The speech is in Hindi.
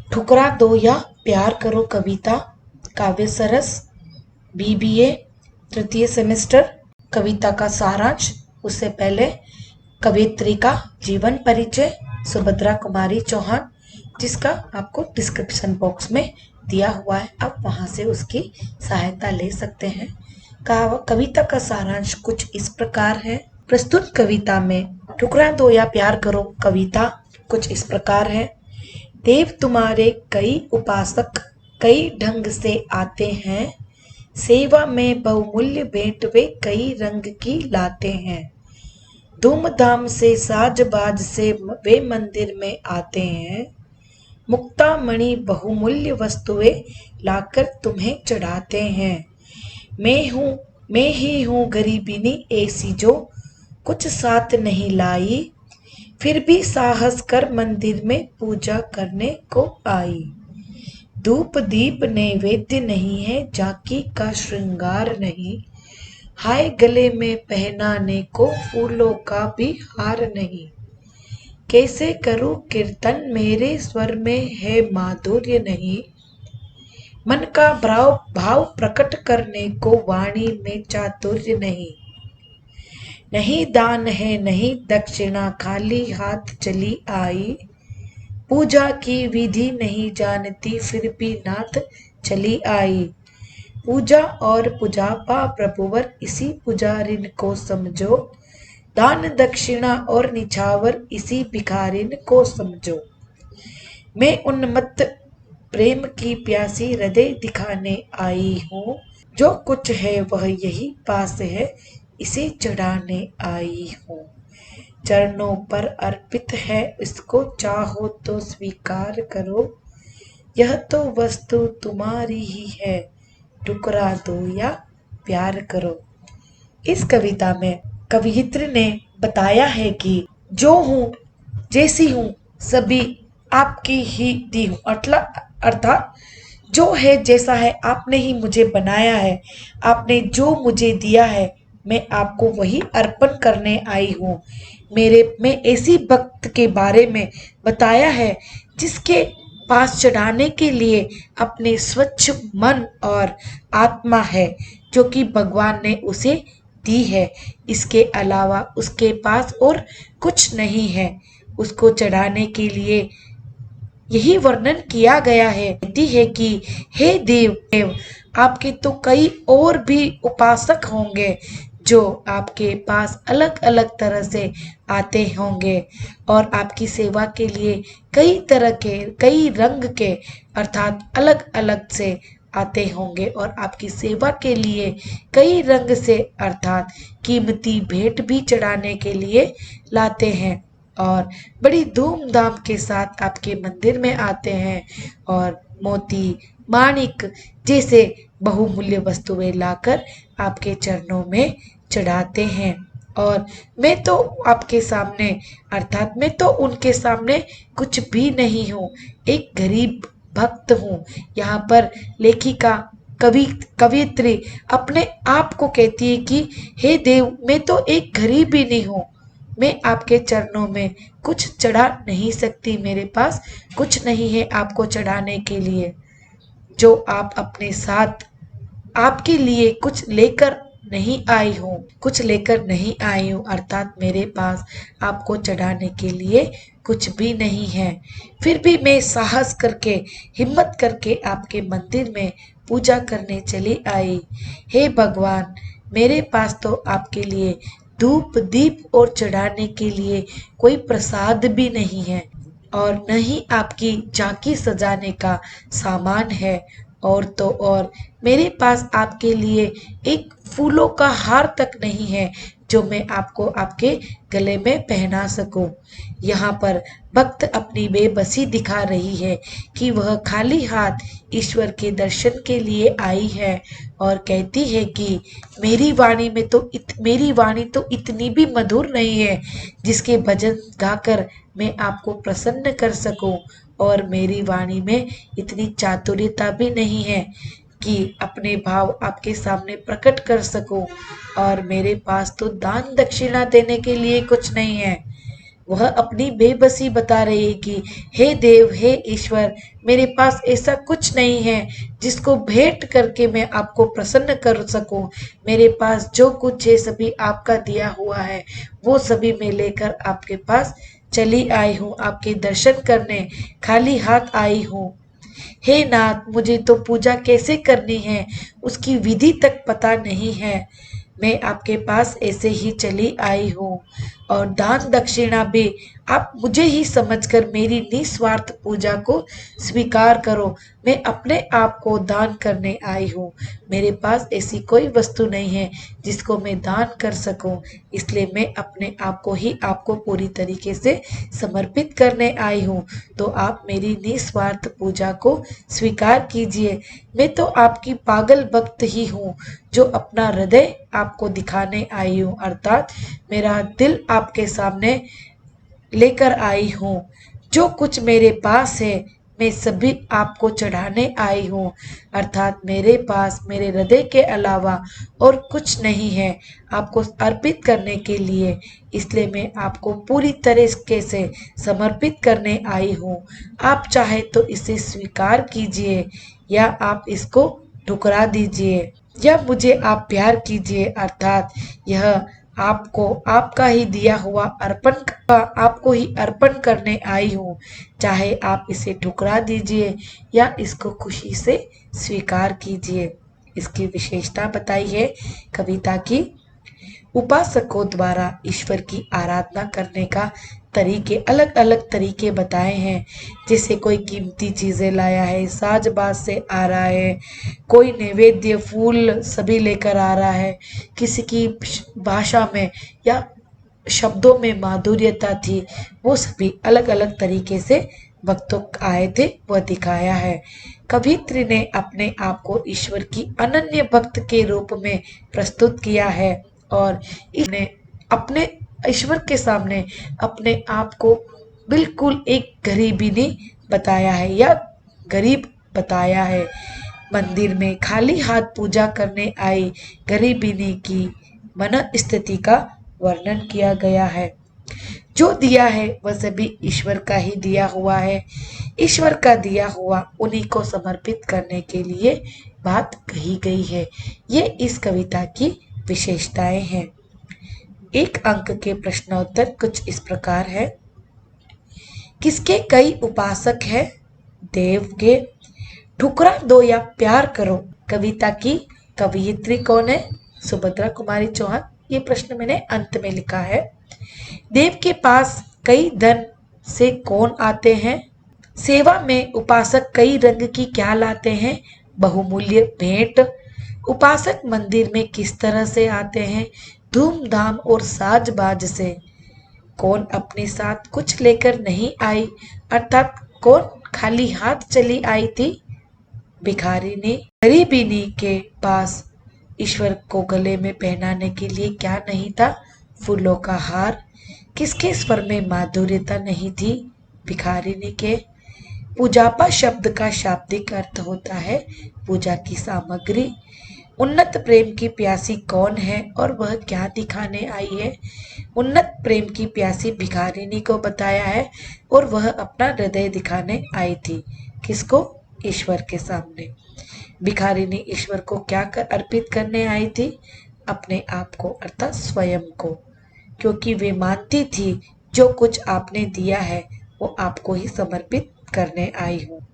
ठुकरा दो या प्यार करो कविता काव्य सरस बीबीए तृतीय सेमेस्टर। कविता का सारांश। उससे पहले कवियत्री का जीवन परिचय सुभद्रा कुमारी चौहान, जिसका आपको डिस्क्रिप्शन बॉक्स में दिया हुआ है, आप वहां से उसकी सहायता ले सकते हैं। कविता का सारांश कुछ इस प्रकार है। प्रस्तुत कविता में ठुकरा दो या प्यार करो कविता कुछ इस प्रकार है। देव तुम्हारे कई उपासक कई ढंग से आते हैं, सेवा में बहुमूल्य भेंट वे कई रंग की लाते हैं। धूमधाम से साज बाज से वे मंदिर में आते हैं, मुक्ता मणि बहुमूल्य वस्तुएं लाकर तुम्हें चढ़ाते हैं। मैं ही हूँ गरीबिनी ऐसी जो कुछ साथ नहीं लाई, फिर भी साहस कर मंदिर में पूजा करने को आई। धूप दीप नैवेद्य नहीं है, झांकी का श्रृंगार नहीं, हाय गले में पहनाने को फूलों का भी हार नहीं। कैसे करूं कीर्तन मेरे स्वर में है माधुर्य नहीं, मन का भाव प्रकट करने को वाणी में चातुर्य नहीं। नहीं दान है नहीं दक्षिणा खाली हाथ चली आई, पूजा की विधि नहीं जानती फिर भी नाथ चली आई। पूजा और पुजापा प्रभुवर इसी पुजारिन को समझो, दान दक्षिणा और निछावर इसी भिखारिन को समझो। मैं उन्मत्त प्रेम की प्यासी हृदय दिखाने आई हूँ, जो कुछ है वह यही पास है इसे चढ़ाने आई हूँ। चरणों पर अर्पित है इसको चाहो तो स्वीकार करो, यह तो वस्तु तुम्हारी ही है ठुकरा दो या प्यार करो। इस कविता में कवियत्री ने बताया है कि जो हूँ जैसी हूँ सभी आपकी ही दी हूँ, अर्थात जो है जैसा है आपने ही मुझे बनाया है, आपने जो मुझे दिया है मैं आपको वही अर्पण करने आई हूँ। मैं ऐसी भक्त के बारे में बताया है जिसके पास चढ़ाने के लिए अपने स्वच्छ मन और आत्मा है, जो कि भगवान ने उसे दी है। इसके अलावा उसके पास और कुछ नहीं है। उसको चढ़ाने के लिए यही वर्णन किया गया है। कहती है कि हे देव आपके तो कई और भी उपासक होंगे जो आपके पास अलग अलग तरह से आते होंगे और आपकी सेवा के लिए कई तरह के कई रंग के अर्थात अलग अलग से आते होंगे और आपकी सेवा के लिए कई रंग से अर्थात कीमती भेंट भी चढ़ाने के लिए लाते हैं और बड़ी धूमधाम के साथ आपके मंदिर में आते हैं और मोती माणिक जैसे बहुमूल्य वस्तुएं लाकर आपके चरणों में चढ़ाते हैं। और मैं तो आपके सामने अर्थात मैं तो उनके सामने कुछ भी नहीं हूँ, एक गरीब भक्त हूँ। यहाँ पर लेखिका कवियत्री अपने आप को कहती है कि हे देव मैं तो एक गरीब ही नहीं हूँ, मैं आपके चरणों में कुछ चढ़ा नहीं सकती, मेरे पास कुछ नहीं है आपको चढ़ाने के लिए। जो आप अपने साथ आपके लिए कुछ लेकर नहीं आई हूँ, कुछ लेकर नहीं आई हूँ अर्थात मेरे पास आपको चढ़ाने के लिए कुछ भी नहीं है, फिर भी मैं साहस करके हिम्मत करके आपके मंदिर में पूजा करने चली आई। हे भगवान मेरे पास तो आपके लिए धूप दीप और चढ़ाने के लिए कोई प्रसाद भी नहीं है और न ही आपकी झांकी सजाने का सामान है, और तो और मेरे पास आपके लिए एक फूलों का हार तक नहीं है जो मैं आपको आपके गले में पहना सकूं। यहाँ पर भक्त अपनी बेबसी दिखा रही है कि वह खाली हाथ ईश्वर के दर्शन के लिए आई है और कहती है कि मेरी वाणी तो इतनी भी मधुर नहीं है जिसके भजन गाकर मैं आपको प्रसन्न कर सकूं, और मेरी वाणी में इतनी चातुर्यता भी नहीं है कि अपने भाव आपके सामने प्रकट कर सकूं, और मेरे पास तो दान दक्षिणा देने के लिए कुछ नहीं है। वह अपनी बेबसी बता रही कि हे देव, हे ईश्वर, मेरे पास ऐसा कुछ नहीं है जिसको भेंट करके मैं आपको प्रसन्न कर सकूं। मेरे पास जो कुछ है सभी आपका दिया हुआ है, वो सभी मैं लेकर आपके पास चली आई हूँ, आपके दर्शन करने खाली हाथ आई हूँ। हे नाथ, मुझे तो पूजा कैसे करनी है उसकी विधि तक पता नहीं है। मैं आपके पास ऐसे ही चली आई हूँ और दान दक्षिणा भी आप मुझे ही समझकर मेरी निस्वार्थ पूजा को स्वीकार करो। मैं अपने आप को दान करने आई हूँ। मेरे पास ऐसी कोई वस्तु नहीं है जिसको मैं दान कर सकूं, इसलिए मैं अपने आप को ही आपको पूरी तरीके से समर्पित करने आई हूँ। तो आप मेरी निस्वार्थ पूजा को स्वीकार कीजिए। मैं तो आपकी पागल भक्त ही हूँ जो अपना हृदय आपको दिखाने आई हूँ, अर्थात मेरा दिल आपके सामने लेकर आई हूँ। जो कुछ मेरे पास है मैं सभी आपको चढ़ाने आई हूँ, अर्थात मेरे पास मेरे हृदय के अलावा और कुछ नहीं है आपको अर्पित करने के लिए। इसलिए मैं आपको पूरी तरीके से समर्पित करने आई हूँ। आप चाहे तो इसे स्वीकार कीजिए या आप इसको ठुकरा दीजिए, या मुझे आप प्यार कीजिए, अर्थात यह आपको आपका ही दिया हुआ अर्पण आपको ही अर्पण करने आई हूँ। चाहे आप इसे ठुकरा दीजिए या इसको खुशी से स्वीकार कीजिए। इसकी विशेषता बताई है कविता की। उपासकों द्वारा ईश्वर की आराधना करने का तरीके, अलग अलग तरीके बताए हैं। जैसे कोई कीमती चीजें लाया है, साज-बाज से आ रहा है, कोई नैवेद्य फूल सभी लेकर आ रहा है, किसी की भाषा में या शब्दों में माधुर्यता थी, वो सभी अलग अलग तरीके से भक्तों आए थे, वह दिखाया है। कवित्री ने अपने आप को ईश्वर की अनन्य भक्त के रूप में प्रस्तुत किया है और इसने अपने ईश्वर के सामने अपने आप को बिल्कुल एक गरीबिनी बताया है या गरीब बताया है। मंदिर में खाली हाथ पूजा करने आई गरीबिनी की मन स्थिति का वर्णन किया गया है। जो दिया है वह सभी ईश्वर का ही दिया हुआ है। ईश्वर का दिया हुआ उन्हीं को समर्पित करने के लिए बात कही गई है। ये इस कविता की विशेषताएं हैं। एक अंक के प्रश्नोत्तर कुछ इस प्रकार है। किसके कई उपासक है? देव के। ठुकरा दो या प्यार करो। कविता की कवयित्री कौन है? सुभद्रा कुमारी चौहान। ये प्रश्न मैंने अंत में लिखा है। देव के पास कई धन से कौन आते हैं? सेवा में उपासक कई रंग की क्या लाते हैं? बहुमूल्य भेंट। उपासक मंदिर में किस तरह से आते हैं? धूमधाम और साज-बाज से। कौन अपने साथ कुछ लेकर नहीं आई, अर्थात कौन खाली हाथ चली आई थी? भिखारिनी। गरीबिनी के पास ईश्वर को गले में पहनाने के लिए क्या नहीं था? फूलों का हार। किसके स्वर में माधुर्यता नहीं थी? भिखारिनी के। पूजापा शब्द का शाब्दिक अर्थ होता है पूजा की सामग्री। उन्नत प्रेम की प्यासी कौन है और वह क्या दिखाने आई है? उन्नत प्रेम की प्यासी भिखारिनी को बताया है और वह अपना हृदय दिखाने आई थी। किसको? ईश्वर के सामने। भिखारिनी ईश्वर को क्या अर्पित करने आई थी? अपने आप को, अर्थात स्वयं को, क्योंकि वे मानती थी जो कुछ आपने दिया है वो आपको ही समर्पित करने आई हूँ।